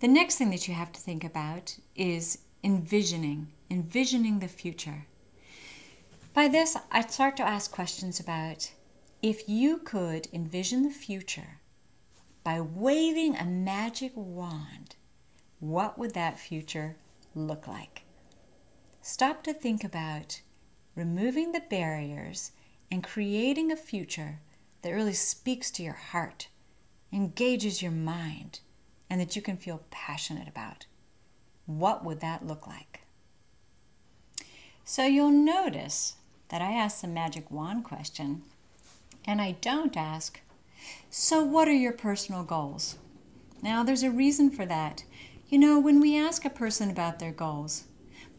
The next thing that you have to think about is envisioning the future. By this, I'd start to ask questions about if you could envision the future by waving a magic wand, what would that future look like? Stop to think about removing the barriers and creating a future that really speaks to your heart, engages your mind, and that you can feel passionate about. What would that look like? So you'll notice that I asked the magic wand question, and I don't ask, so what are your personal goals? Now, there's a reason for that. You know, when we ask a person about their goals,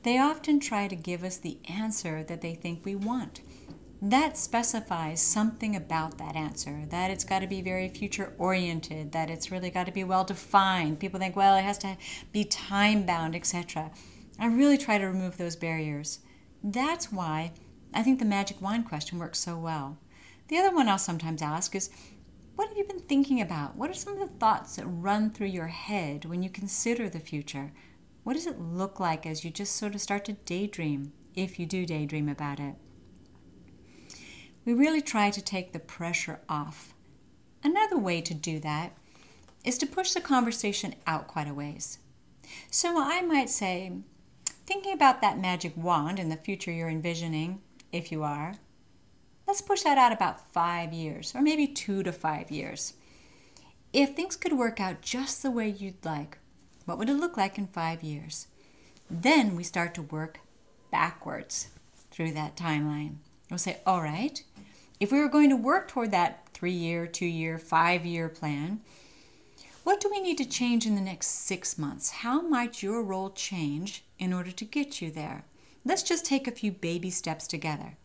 they often try to give us the answer that they think we want. That specifies something about that answer, that it's got to be very future-oriented, that it's really got to be well-defined. People think, well, it has to be time-bound, etc. I really try to remove those barriers. That's why I think the magic wand question works so well. The other one I'll sometimes ask is, what have you been thinking about? What are some of the thoughts that run through your head when you consider the future? What does it look like as you just sort of start to daydream, if you do daydream about it? We really try to take the pressure off. Another way to do that is to push the conversation out quite a ways. So I might say, thinking about that magic wand and the future you're envisioning, if you are, let's push that out about 5 years, or maybe 2 to 5 years. If things could work out just the way you'd like, what would it look like in 5 years? Then we start to work backwards through that timeline. We'll say, all right, if we were going to work toward that 3-year, 2-year, 5-year plan, what do we need to change in the next 6 months? How might your role change in order to get you there? Let's just take a few baby steps together.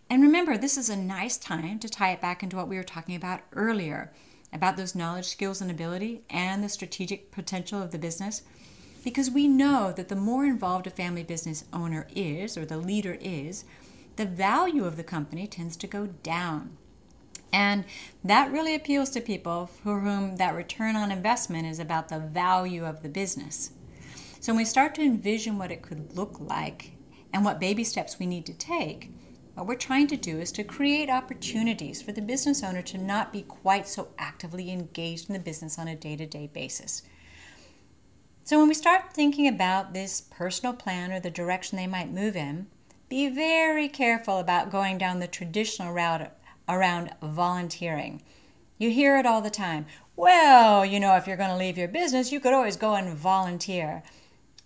And remember, this is a nice time to tie it back into what we were talking about earlier, about those knowledge, skills, and ability, and the strategic potential of the business. Because we know that the more involved a family business owner is, or the leader is, the value of the company tends to go down. And that really appeals to people for whom that return on investment is about the value of the business. So when we start to envision what it could look like and what baby steps we need to take, what we're trying to do is to create opportunities for the business owner to not be quite so actively engaged in the business on a day-to-day basis. So when we start thinking about this personal plan or the direction they might move in, be very careful about going down the traditional route around volunteering. You hear it all the time. Well, you know, if you're going to leave your business, you could always go and volunteer.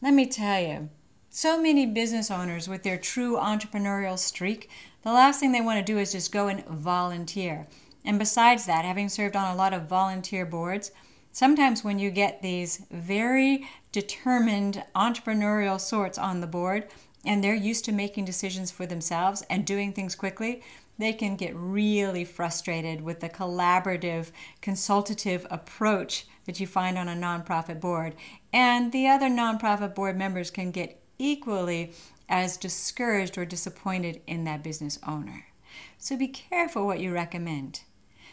Let me tell you, so many business owners with their true entrepreneurial streak, the last thing they want to do is just go and volunteer. And besides that, having served on a lot of volunteer boards, sometimes when you get these very determined entrepreneurial sorts on the board, and they're used to making decisions for themselves and doing things quickly, they can get really frustrated with the collaborative, consultative approach that you find on a nonprofit board. And the other nonprofit board members can get equally as discouraged or disappointed in that business owner. So be careful what you recommend.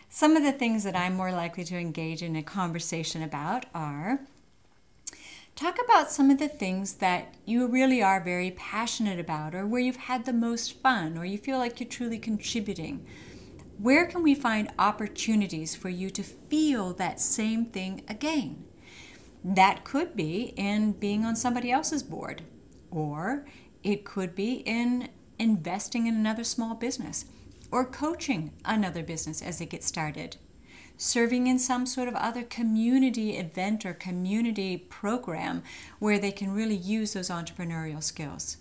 Some of the things that I'm more likely to engage in a conversation about are, talk about some of the things that you really are very passionate about, or where you've had the most fun, or you feel like you're truly contributing. Where can we find opportunities for you to feel that same thing again? That could be in being on somebody else's board, or it could be in investing in another small business, or coaching another business as they get started, serving in some sort of other community event or community program where they can really use those entrepreneurial skills.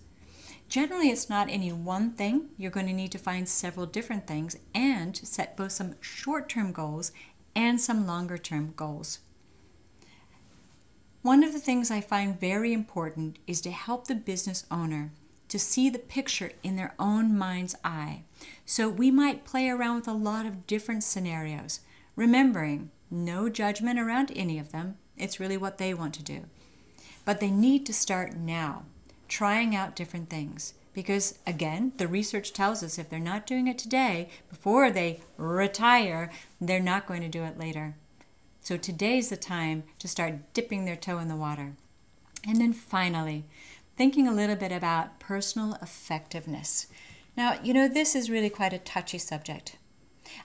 Generally, it's not any one thing. You're going to need to find several different things and set both some short-term goals and some longer-term goals. One of the things I find very important is to help the business owner to see the picture in their own mind's eye. So we might play around with a lot of different scenarios, remembering no judgment around any of them. It's really what they want to do. But they need to start now, trying out different things. Because again, the research tells us if they're not doing it today, before they retire, they're not going to do it later. So today's the time to start dipping their toe in the water. And then finally, thinking a little bit about personal effectiveness. Now, this is really quite a touchy subject.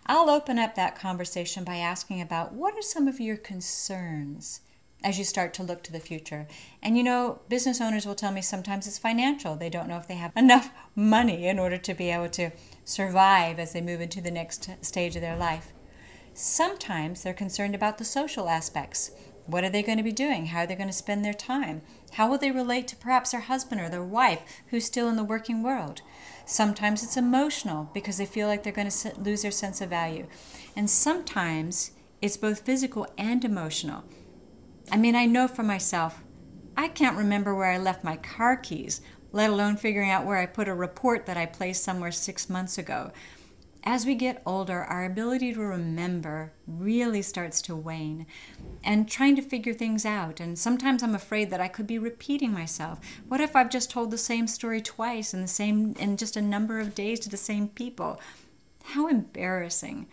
I'll open up that conversation by asking about what are some of your concerns as you start to look to the future. And business owners will tell me sometimes it's financial. They don't know if they have enough money in order to be able to survive as they move into the next stage of their life. Sometimes they're concerned about the social aspects. What are they going to be doing? How are they going to spend their time? How will they relate to perhaps their husband or their wife who's still in the working world? Sometimes it's emotional because they feel like they're going to lose their sense of value. And sometimes it's both physical and emotional. I know for myself, I can't remember where I left my car keys, let alone figuring out where I put a report that I placed somewhere 6 months ago. As we get older, our ability to remember really starts to wane, and trying to figure things out. And sometimes I'm afraid that I could be repeating myself. What if I've just told the same story twice in just a number of days to the same people? How embarrassing.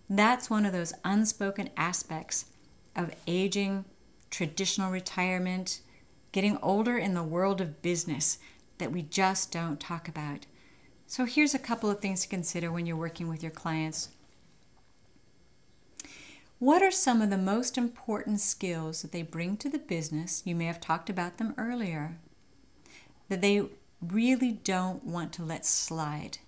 That's one of those unspoken aspects of aging, traditional retirement, getting older in the world of business that we just don't talk about. So here's a couple of things to consider when you're working with your clients. What are some of the most important skills that they bring to the business? You may have talked about them earlier, that they really don't want to let slide,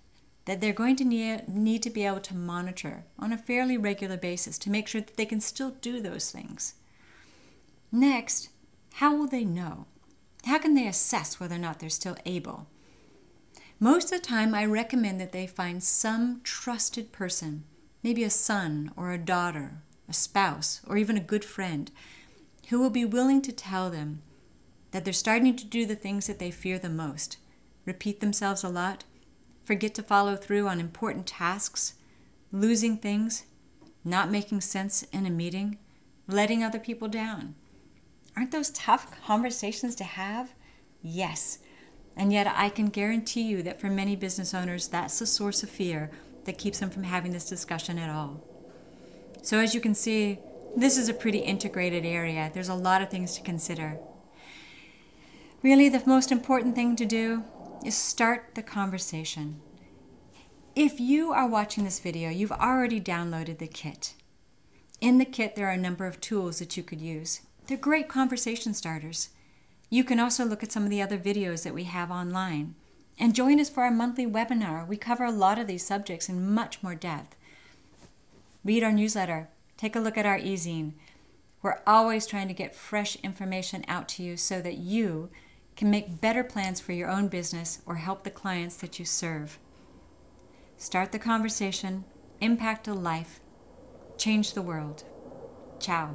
that they're going to need to be able to monitor on a fairly regular basis to make sure that they can still do those things. Next, how will they know? How can they assess whether or not they're still able? Most of the time, I recommend that they find some trusted person, maybe a son or a daughter, a spouse, or even a good friend, who will be willing to tell them that they're starting to do the things that they fear the most, repeat themselves a lot, forget to follow through on important tasks, losing things, not making sense in a meeting, letting other people down. Aren't those tough conversations to have? Yes. And yet I can guarantee you that for many business owners, that's the source of fear that keeps them from having this discussion at all. So as you can see, this is a pretty integrated area. There's a lot of things to consider. Really, the most important thing to do is start the conversation. If you are watching this video, you've already downloaded the kit. In the kit, there are a number of tools that you could use. They're great conversation starters. You can also look at some of the other videos that we have online. And join us for our monthly webinar. We cover a lot of these subjects in much more depth. Read our newsletter. Take a look at our e-zine. We're always trying to get fresh information out to you so that you can make better plans for your own business or help the clients that you serve. Start the conversation, impact a life, change the world. Ciao.